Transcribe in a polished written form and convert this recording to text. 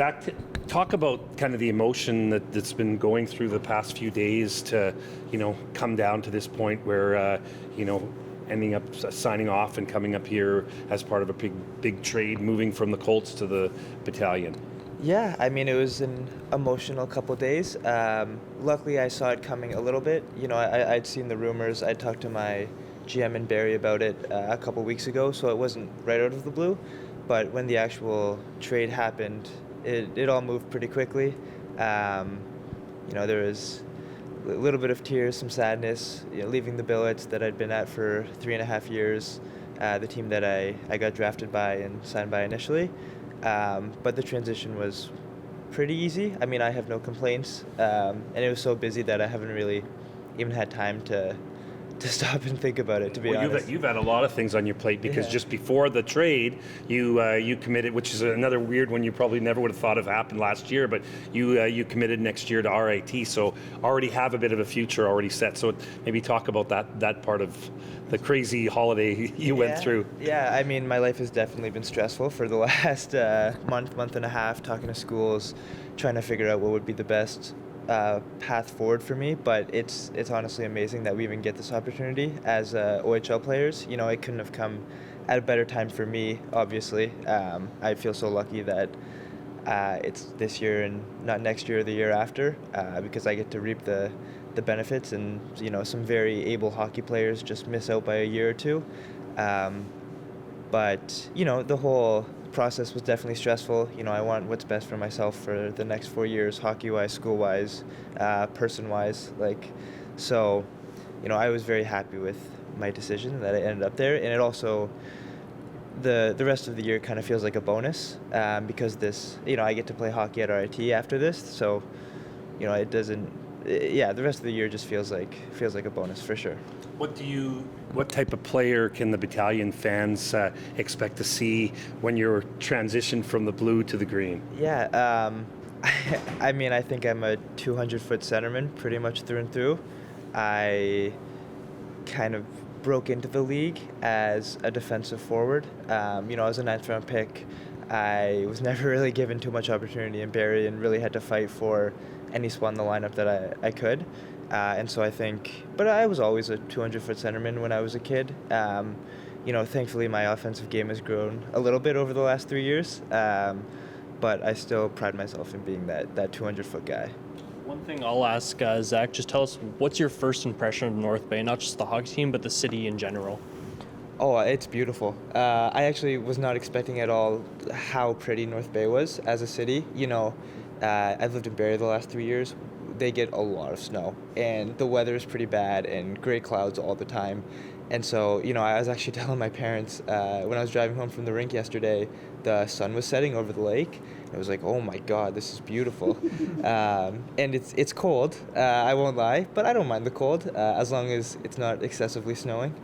Zach, talk about kind of the emotion that's been going through the past few days to, come down to this point where, ending up signing off and coming up here as part of a big trade, moving from the Colts to the Battalion. Yeah, I mean, it was an emotional couple days. Luckily, I saw it coming a little bit. I'd seen the rumors. I talked to my GM and Barry about it a couple weeks ago, so it wasn't right out of the blue. But when the actual trade happened, it all moved pretty quickly. There was a little bit of tears, some sadness, leaving the Billets that I'd been at for 3.5 years, the team that I got drafted by and signed by initially. But the transition was pretty easy. I mean, I have no complaints, and it was so busy that I haven't really even had time to stop and think about it, to be honest. You've had a lot of things on your plate because just before the trade, you committed, which is another weird one you probably never would have thought of happened last year, but you committed next year to RIT, so already have a bit of a future already set. So maybe talk about that part of the crazy holiday you went through. Yeah, I mean, my life has definitely been stressful for the last month and a half, talking to schools, trying to figure out what would be the best path forward for me, but it's honestly amazing that we even get this opportunity as OHL players. It couldn't have come at a better time for me, obviously. I feel so lucky that it's this year and not next year or the year after, because I get to reap the benefits, and some very able hockey players just miss out by a year or two. But the whole process was definitely stressful. I want what's best for myself for the next 4 years, hockey-wise, school-wise, person-wise. So I was very happy with my decision that I ended up there, and it also, the rest of the year kind of feels like a bonus, because I get to play hockey at RIT after this. So it doesn't. The rest of the year just feels like a bonus for sure. What type of player can the Battalion fans expect to see when you're transitioned from the blue to the green? Yeah, I mean, I think I'm a 200-foot centerman pretty much through and through. I kind of broke into the league as a defensive forward. I was a 9th-round pick. I was never really given too much opportunity in Barrie and really had to fight for any spot in the lineup that I could. And so I think, but I was always a 200-foot centerman when I was a kid. Thankfully my offensive game has grown a little bit over the last 3 years, but I still pride myself in being that 200-foot guy. One thing I'll ask, Zach, just tell us, what's your first impression of North Bay, not just the hockey team, but the city in general? Oh, it's beautiful. I actually was not expecting at all how pretty North Bay was as a city. I've lived in Barrie the last 3 years. They get a lot of snow, and the weather is pretty bad and gray clouds all the time. And so, I was actually telling my parents when I was driving home from the rink yesterday, the sun was setting over the lake. I was like, oh my God, this is beautiful. And it's cold, I won't lie, but I don't mind the cold as long as it's not excessively snowing.